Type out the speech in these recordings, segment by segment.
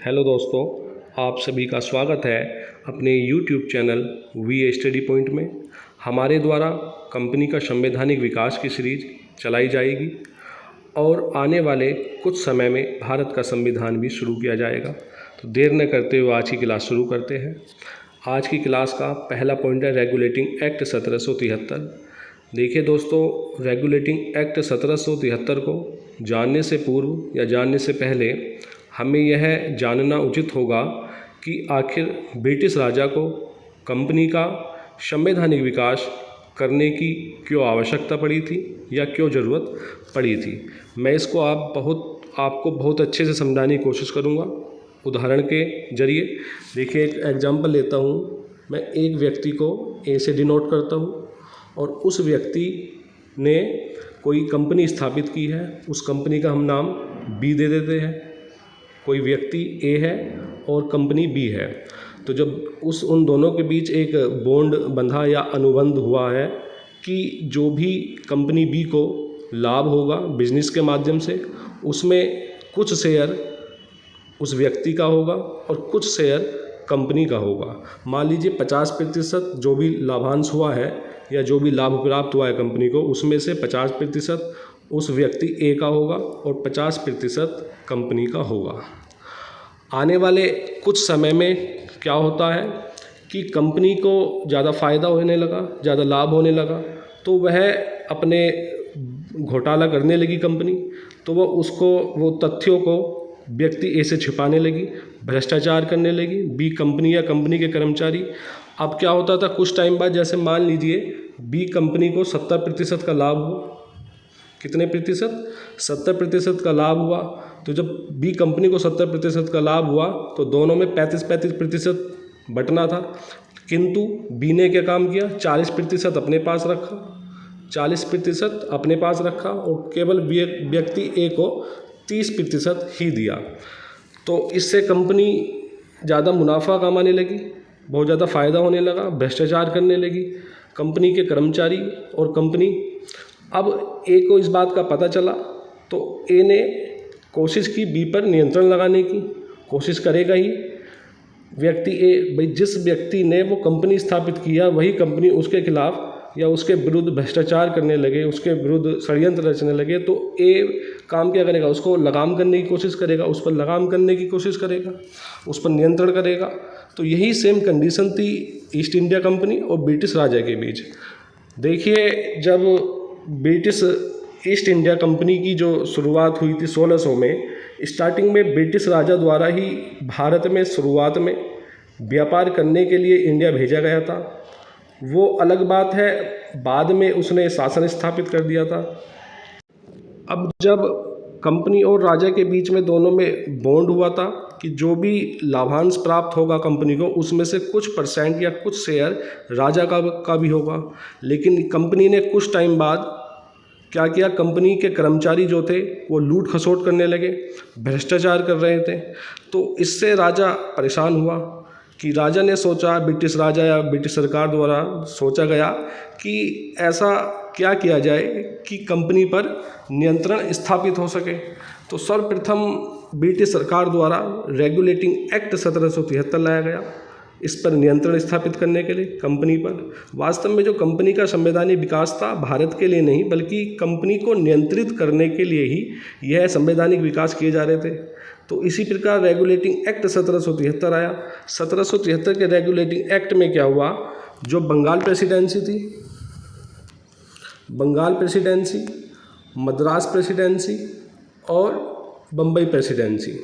Hello दोस्तों, आप सभी का स्वागत है अपने YouTube channel We Study Point में। हमारे द्वारा कंपनी का संवैधानिक विकास की सीरीज चलाई जाएगी और आने वाले कुछ समय में भारत का संविधान भी शुरू किया जाएगा। तो देर न करते हुए आज की क्लास शुरू करते हैं। आज की क्लास का पहला पॉइंट है रेगुलेटिंग एक्ट 1773। देखिए दोस्तों, रेगुलेटिंग एक्ट 1773 को जानने से पूर्व या जानने से पहले हमें यह जानना उचित होगा कि आखिर ब्रिटिश राजा को कंपनी का संवैधानिक विकास करने की क्यों आवश्यकता पड़ी थी या क्यों ज़रूरत पड़ी थी। मैं इसको आपको बहुत अच्छे से समझाने की कोशिश करूँगा उदाहरण के जरिए। देखिए, एक एग्जांपल लेता हूँ। मैं एक व्यक्ति को ए से डिनोट करता हूँ और उस व्यक्ति ने कोई कंपनी स्थापित की है। उस कंपनी का हम नाम बी दे देते हैं। कोई व्यक्ति ए है और कंपनी बी है। तो जब उन दोनों के बीच एक बॉन्ड बंधा या अनुबंध हुआ है कि जो भी कंपनी बी को लाभ होगा बिजनेस के माध्यम से, उसमें कुछ शेयर उस व्यक्ति का होगा और कुछ शेयर कंपनी का होगा। मान लीजिए 50% जो भी लाभांश हुआ है या जो भी लाभ प्राप्त हुआ है कंपनी को, उसमें से 50% उस व्यक्ति ए का होगा और 50% कंपनी का होगा। आने वाले कुछ समय में क्या होता है कि कंपनी को ज़्यादा फ़ायदा होने लगा, ज़्यादा लाभ होने लगा, तो वह अपने घोटाला करने लगी कंपनी। तो वो तथ्यों को व्यक्ति ए से छिपाने लगी, भ्रष्टाचार करने लगी बी कंपनी या कंपनी के कर्मचारी। अब क्या होता था, कुछ टाइम बाद जैसे मान लीजिए बी कंपनी को 70% का लाभ हुआ। कितने प्रतिशत? 70% का लाभ हुआ। तो जब बी कंपनी को 70% का लाभ हुआ तो दोनों में 35% बंटना था, किंतु बी ने क्या काम किया, 40% अपने पास रखा, 40% अपने पास रखा और केवल व्यक्ति ए को 30% ही दिया। तो इससे कंपनी ज़्यादा मुनाफा कमाने लगी, बहुत ज़्यादा फ़ायदा होने लगा, भ्रष्टाचार करने लगी कंपनी के कर्मचारी और कंपनी। अब ए को इस बात का पता चला तो ए ने कोशिश की बी पर नियंत्रण लगाने की। कोशिश करेगा ही व्यक्ति ए, भाई जिस व्यक्ति ने वो कंपनी स्थापित किया वही कंपनी उसके खिलाफ या उसके विरुद्ध भ्रष्टाचार करने लगे, उसके विरुद्ध षड्यंत्र रचने लगे, तो ए काम क्या करेगा, उसको लगाम करने की कोशिश करेगा, उस पर लगाम करने की कोशिश करेगा, उस पर नियंत्रण करेगा। तो यही सेम कंडीशन थी ईस्ट इंडिया कंपनी और ब्रिटिश राजा के बीच। देखिए, जब ब्रिटिश ईस्ट इंडिया कंपनी की जो शुरुआत हुई थी 1600 में, स्टार्टिंग में ब्रिटिश राजा द्वारा ही भारत में शुरुआत में व्यापार करने के लिए इंडिया भेजा गया था। वो अलग बात है, बाद में उसने शासन स्थापित कर दिया था। अब जब कंपनी और राजा के बीच में दोनों में बॉन्ड हुआ था कि जो भी लाभांश प्राप्त होगा कंपनी को, उसमें से कुछ % या कुछ शेयर राजा का भी होगा। लेकिन कंपनी ने कुछ टाइम बाद क्या किया, कंपनी के कर्मचारी जो थे वो लूट खसोट करने लगे, भ्रष्टाचार कर रहे थे। तो इससे राजा परेशान हुआ कि राजा ने सोचा, ब्रिटिश राजा या ब्रिटिश सरकार द्वारा सोचा गया कि ऐसा क्या किया जाए कि कंपनी पर नियंत्रण स्थापित हो सके। तो सर्वप्रथम ब्रिटिश सरकार द्वारा रेगुलेटिंग एक्ट 1773 लाया गया इस पर नियंत्रण स्थापित करने के लिए कंपनी पर। वास्तव में जो कंपनी का संवैधानिक विकास था भारत के लिए नहीं बल्कि कंपनी को नियंत्रित करने के लिए ही यह संवैधानिक विकास किए जा रहे थे। तो इसी प्रकार रेगुलेटिंग एक्ट 1773 आया। 1773 के रेगुलेटिंग एक्ट में क्या हुआ, जो बंगाल प्रेसिडेंसी थी, बंगाल प्रेसिडेंसी, मद्रास प्रेसिडेंसी और बम्बई प्रेसिडेंसी,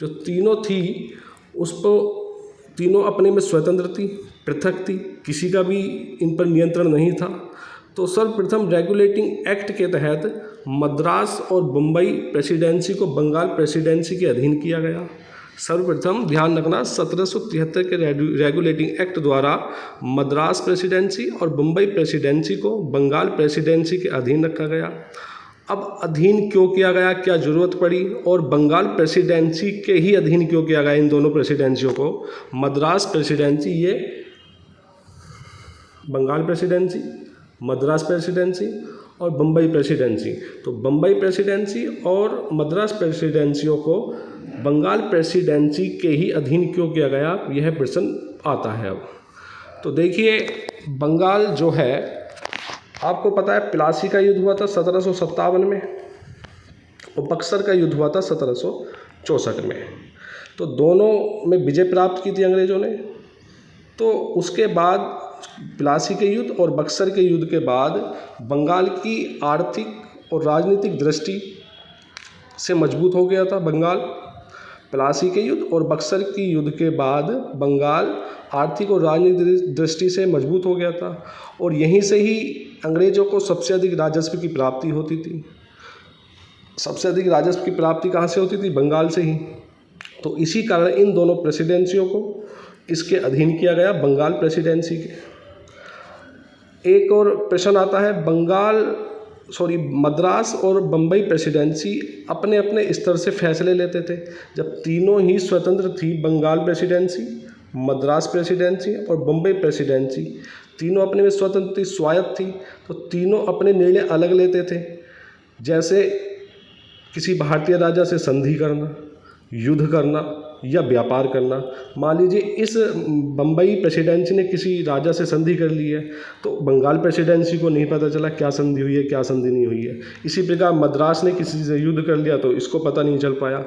जो तीनों थी, उसको तीनों अपने में स्वतंत्र थी, पृथक थी, किसी का भी इन पर नियंत्रण नहीं था। तो सर्वप्रथम रेगुलेटिंग एक्ट के तहत मद्रास और बम्बई प्रेसिडेंसी को बंगाल प्रेसिडेंसी के अधीन किया गया। सर्वप्रथम ध्यान रखना, 1773 के रेगुलेटिंग एक्ट द्वारा मद्रास प्रेसिडेंसी और बम्बई प्रेसिडेंसी को बंगाल प्रेसिडेंसी के अधीन रखा गया। अब अधीन क्यों किया गया, क्या ज़रूरत पड़ी, और बंगाल प्रेसिडेंसी के ही अधीन क्यों किया गया इन दोनों प्रेसिडेंसियों को? मद्रास प्रेसिडेंसी, ये बंगाल प्रेसिडेंसी, मद्रास प्रेसिडेंसी और बम्बई प्रेसिडेंसी। तो बम्बई प्रेसिडेंसी और मद्रास प्रेसिडेंसियों को बंगाल प्रेसिडेंसी के ही अधीन क्यों किया गया, यह प्रश्न आता है। अब तो देखिए, बंगाल जो है, आपको पता है प्लासी का युद्ध हुआ था 1757 में और बक्सर का युद्ध हुआ था 1764 में। तो दोनों में विजय प्राप्त की थी अंग्रेज़ों ने। तो उसके बाद प्लासी के युद्ध और बक्सर के युद्ध के बाद बंगाल की आर्थिक और राजनीतिक दृष्टि से मजबूत हो गया था बंगाल। प्लासी के युद्ध और बक्सर की युद्ध के बाद बंगाल आर्थिक और राजनीतिक दृष्टि से मजबूत हो गया था और यहीं से ही अंग्रेज़ों को सबसे अधिक राजस्व की प्राप्ति होती थी। सबसे अधिक राजस्व की प्राप्ति कहाँ से होती थी? बंगाल से ही। तो इसी कारण इन दोनों प्रेसिडेंसियों को इसके अधीन किया गया, बंगाल प्रेसिडेंसी के। एक और प्रश्न आता है, मद्रास और बम्बई प्रेसिडेंसी अपने अपने स्तर से फैसले लेते थे। जब तीनों ही स्वतंत्र थी, बंगाल प्रेसिडेंसी, मद्रास प्रेसिडेंसी और बम्बई प्रेसिडेंसी, तीनों अपने में स्वतंत्र थी, स्वायत्त थी, तो तीनों अपने निर्णय अलग लेते थे। जैसे किसी भारतीय राजा से संधि करना, युद्ध करना या व्यापार करना। मान लीजिए इस बम्बई प्रेसिडेंसी ने किसी राजा से संधि कर ली है, तो बंगाल प्रेसिडेंसी को नहीं पता चला क्या संधि हुई है, क्या संधि नहीं हुई है। इसी प्रकार मद्रास ने किसी से युद्ध कर लिया तो इसको पता नहीं चल पाया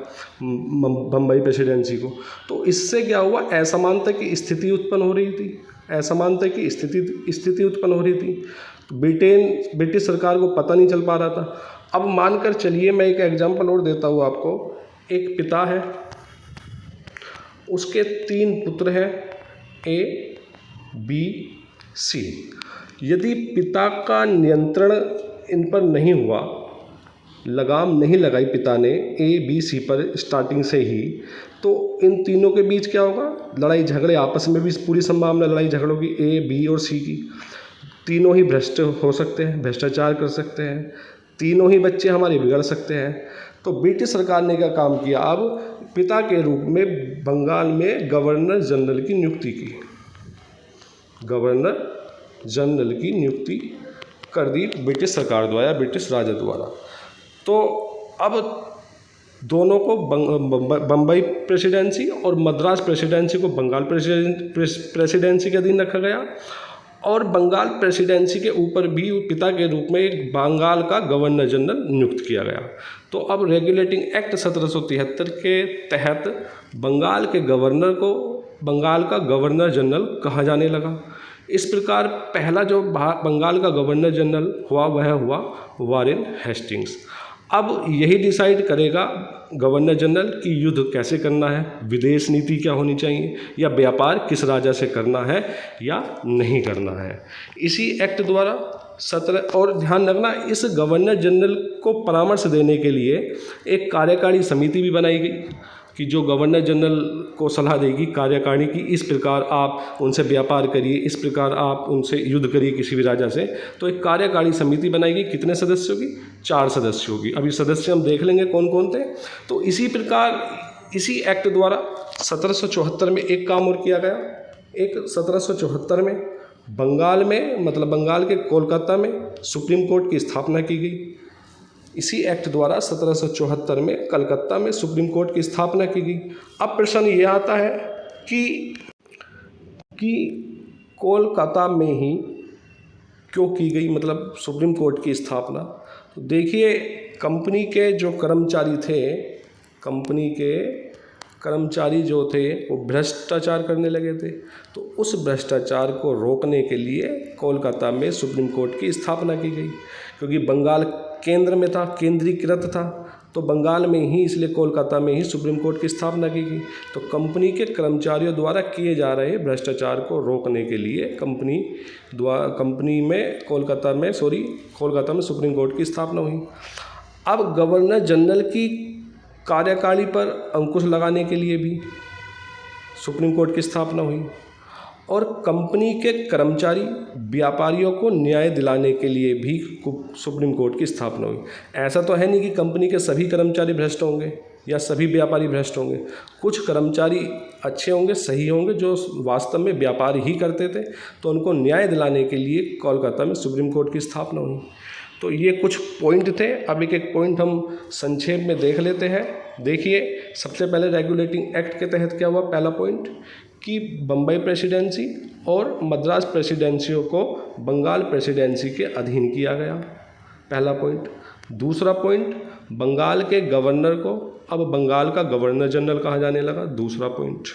बम्बई प्रेसिडेंसी को। तो इससे क्या हुआ, असमानता की स्थिति उत्पन्न हो रही थी, असमानता की स्थिति उत्पन्न हो रही थी। ब्रिटिश सरकार को पता नहीं चल पा रहा था। अब मानकर चलिए, मैं एक एग्जाम्पल और देता हूँ आपको। एक पिता है, उसके 3 पुत्र हैं, A, B, C। यदि पिता का नियंत्रण इन पर नहीं हुआ, लगाम नहीं लगाई पिता ने A, B, C पर स्टार्टिंग से ही, तो इन तीनों के बीच क्या होगा? लड़ाई झगड़े, आपस में भी पूरी संभावना लड़ाई झगड़ों की, A, B और C की। तीनों ही भ्रष्ट हो सकते हैं, भ्रष्टाचार कर सकते हैं, तीनों ही बच्चे हमारे बिगड़ सकते हैं। तो ब्रिटिश सरकार ने क्या काम किया, अब पिता के रूप में बंगाल में गवर्नर जनरल की नियुक्ति की, गवर्नर जनरल की नियुक्ति कर दी ब्रिटिश सरकार द्वारा, ब्रिटिश राजा द्वारा। तो अब दोनों को बम्बई प्रेसिडेंसी और मद्रास प्रेसिडेंसी को बंगाल प्रेसिडेंसी के अधीन रखा गया और बंगाल प्रेसिडेंसी के ऊपर भी पिता के रूप में एक बंगाल का गवर्नर जनरल नियुक्त किया गया। तो अब रेगुलेटिंग एक्ट 1773 के तहत बंगाल के गवर्नर को बंगाल का गवर्नर जनरल कहा जाने लगा। इस प्रकार पहला जो बंगाल का गवर्नर जनरल हुआ वह हुआ वारेन हेस्टिंग्स। अब यही डिसाइड करेगा गवर्नर जनरल कि युद्ध कैसे करना है, विदेश नीति क्या होनी चाहिए, या व्यापार किस राजा से करना है या नहीं करना है। इसी एक्ट द्वारा 17 और ध्यान रखना, इस गवर्नर जनरल को परामर्श देने के लिए एक कार्यकारी समिति भी बनाई गई कि जो गवर्नर जनरल को सलाह देगी कार्यकारिणी की, इस प्रकार आप उनसे व्यापार करिए, इस प्रकार आप उनसे युद्ध करिए किसी भी राजा से। तो एक कार्यकारी समिति बनाएगी, कितने सदस्यों की? 4 सदस्यों की। अभी सदस्य हम देख लेंगे कौन कौन थे। तो इसी प्रकार इसी एक्ट द्वारा 1774 में एक काम और किया गया। एक 1774 में बंगाल में, मतलब बंगाल के कोलकाता में सुप्रीम कोर्ट की स्थापना की गई। इसी एक्ट द्वारा 1774 में कलकत्ता में सुप्रीम कोर्ट की स्थापना की गई। अब प्रश्न ये आता है कि कोलकाता में ही क्यों की गई, मतलब सुप्रीम कोर्ट की स्थापना। तो देखिए, कंपनी के जो कर्मचारी थे, कंपनी के कर्मचारी जो थे वो भ्रष्टाचार करने लगे थे। तो उस भ्रष्टाचार को रोकने के लिए कोलकाता में सुप्रीम कोर्ट की स्थापना की गई, क्योंकि बंगाल केंद्र में था, केंद्रीकृत था, तो बंगाल में ही, इसलिए कोलकाता में ही सुप्रीम कोर्ट की स्थापना की गई। तो कंपनी के कर्मचारियों द्वारा किए जा रहे भ्रष्टाचार को रोकने के लिए कंपनी में कोलकाता में सुप्रीम कोर्ट की स्थापना हुई। अब गवर्नर जनरल की कार्यकारिणी पर अंकुश लगाने के लिए भी सुप्रीम कोर्ट की स्थापना हुई और कंपनी के कर्मचारी व्यापारियों को न्याय दिलाने के लिए भी सुप्रीम कोर्ट की स्थापना हुई। ऐसा तो है नहीं कि कंपनी के सभी कर्मचारी भ्रष्ट होंगे या सभी व्यापारी भ्रष्ट होंगे। कुछ कर्मचारी अच्छे होंगे, सही होंगे, जो वास्तव में व्यापार ही करते थे, तो उनको न्याय दिलाने के लिए कोलकाता में सुप्रीम कोर्ट की स्थापना हुई। तो ये कुछ पॉइंट थे। अब एक एक पॉइंट हम संक्षेप में देख लेते हैं। देखिए, सबसे पहले रेगुलेटिंग एक्ट के तहत क्या हुआ। पहला पॉइंट कि बम्बई प्रेसिडेंसी और मद्रास प्रेसिडेंसियों को बंगाल प्रेसिडेंसी के अधीन किया गया, पहला पॉइंट। दूसरा पॉइंट, बंगाल के गवर्नर को अब बंगाल का गवर्नर जनरल कहा जाने लगा, दूसरा पॉइंट।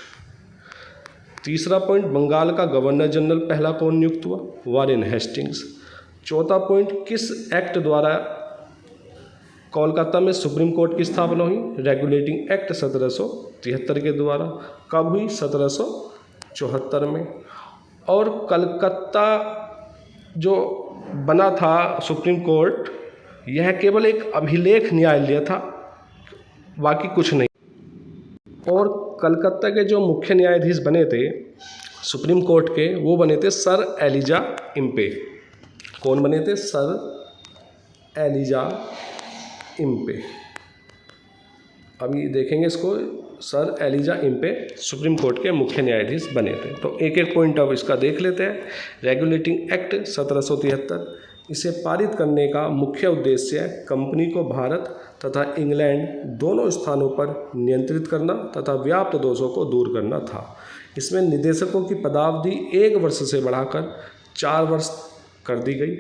तीसरा पॉइंट, बंगाल का गवर्नर जनरल पहला कौन नियुक्त हुआ, वारेन हेस्टिंग्स। चौथा पॉइंट, किस एक्ट द्वारा कोलकाता में सुप्रीम कोर्ट की स्थापना हुई, रेगुलेटिंग एक्ट 1773 के द्वारा। कब हुई, 1774 में। और कलकत्ता जो बना था सुप्रीम कोर्ट, यह केवल एक अभिलेख न्यायालय था, बाकी कुछ नहीं। और कलकत्ता के जो मुख्य न्यायाधीश बने थे सुप्रीम कोर्ट के, वो बने थे सर एलिजा इम्पे। कौन बने थे, सर एलिजा इम्पे। अभी देखेंगे इसको, Sir Elijah Impey Supreme Court के मुख्य न्यायाधीश बने थे। तो एक एक पॉइंट अब इसका देख लेते हैं। रेगुलेटिंग एक्ट 1773, इसे पारित करने का मुख्य उद्देश्य कंपनी को भारत तथा इंग्लैंड दोनों स्थानों पर नियंत्रित करना तथा व्याप्त दोषों को दूर करना था। इसमें निदेशकों की पदावधि 1 वर्ष से बढ़ाकर 4 वर्ष कर दी गई।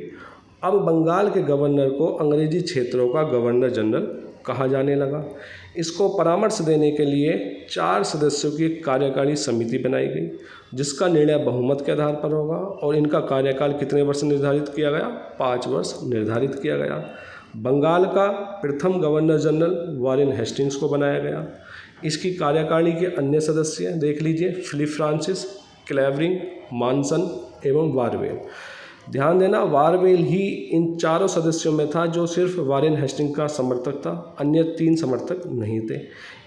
अब बंगाल के गवर्नर को अंग्रेजी क्षेत्रों का गवर्नर जनरल कहा जाने लगा। इसको परामर्श देने के लिए 4 सदस्यों की एक कार्यकारी समिति बनाई गई, जिसका निर्णय बहुमत के आधार पर होगा। और इनका कार्यकाल कितने वर्ष निर्धारित किया गया, 5 वर्ष निर्धारित किया गया। बंगाल का प्रथम गवर्नर जनरल वारेन हेस्टिंग्स को बनाया गया। इसकी कार्यकारिणी के अन्य सदस्य देख लीजिए, फिलिप फ्रांसिस, क्लेवरिंग, मानसन एवं वारवेल। ध्यान देना, वारवेल ही इन चारों सदस्यों में था जो सिर्फ वारेन हेस्टिंग का समर्थक था, अन्य 3 समर्थक नहीं थे।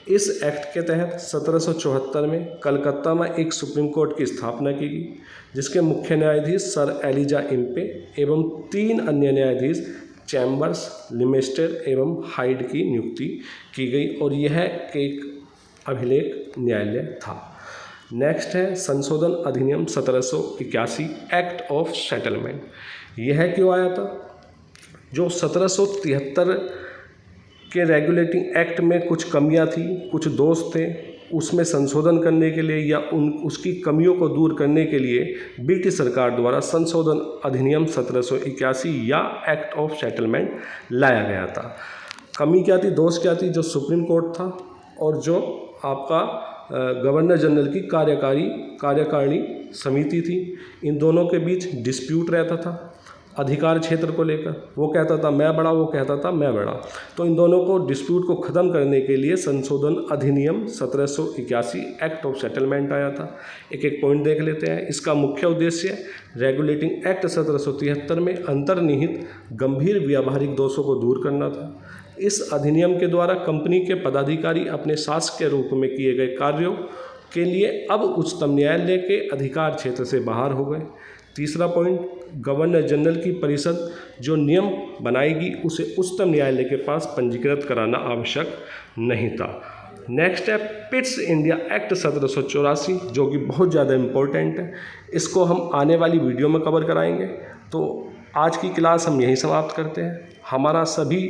इस एक्ट के तहत 1774 में कलकत्ता में एक सुप्रीम कोर्ट की स्थापना की गई, जिसके मुख्य न्यायाधीश सर एलिजा इम्पे एवं 3 अन्य न्यायाधीश चैम्बर्स, लिमेस्टर एवं हाइड की नियुक्ति की गई। और यह एक अभिलेख न्यायालय था। नेक्स्ट है संशोधन अधिनियम 1781, एक्ट ऑफ सेटलमेंट। यह क्यों आया था, जो 1773 के रेगुलेटिंग एक्ट में कुछ कमियां थी, कुछ दोष थे, उसमें संशोधन करने के लिए या उसकी कमियों को दूर करने के लिए ब्रिटिश सरकार द्वारा संशोधन अधिनियम 1781 या एक्ट ऑफ सेटलमेंट लाया गया था। कमी क्या थी, दोष क्या थी, जो सुप्रीम कोर्ट था और जो आपका गवर्नर जनरल की कार्यकारिणी समिति थी, इन दोनों के बीच डिस्प्यूट रहता था अधिकार क्षेत्र को लेकर। वो कहता था मैं बड़ा, वो कहता था मैं बड़ा। तो इन दोनों को डिस्प्यूट को ख़त्म करने के लिए संशोधन अधिनियम 1781 एक्ट ऑफ सेटलमेंट आया था। एक एक पॉइंट देख लेते हैं। इसका मुख्य उद्देश्य रेगुलेटिंग एक्ट 1773 में अंतर्निहित गंभीर व्यावहारिक दोषों को दूर करना था। इस अधिनियम के द्वारा कंपनी के पदाधिकारी अपने शासकीय रूप में किए गए कार्यों के लिए अब उच्चतम न्यायालय के अधिकार क्षेत्र से बाहर हो गए। तीसरा पॉइंट, गवर्नर जनरल की परिषद जो नियम बनाएगी उसे उच्चतम न्यायालय के पास पंजीकृत कराना आवश्यक नहीं था। नेक्स्ट है पिट्स इंडिया एक्ट 1784, जो कि बहुत ज़्यादा इम्पोर्टेंट है। इसको हम आने वाली वीडियो में कवर कराएंगे। तो आज की क्लास हम यहीं समाप्त करते हैं। हमारा सभी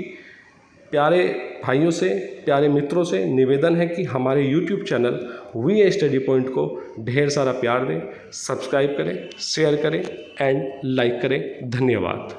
प्यारे भाइयों से, प्यारे मित्रों से निवेदन है कि हमारे YouTube channel We Study Point को ढेर सारा प्यार दें, सब्सक्राइब करें, शेयर करें एंड लाइक करें। धन्यवाद।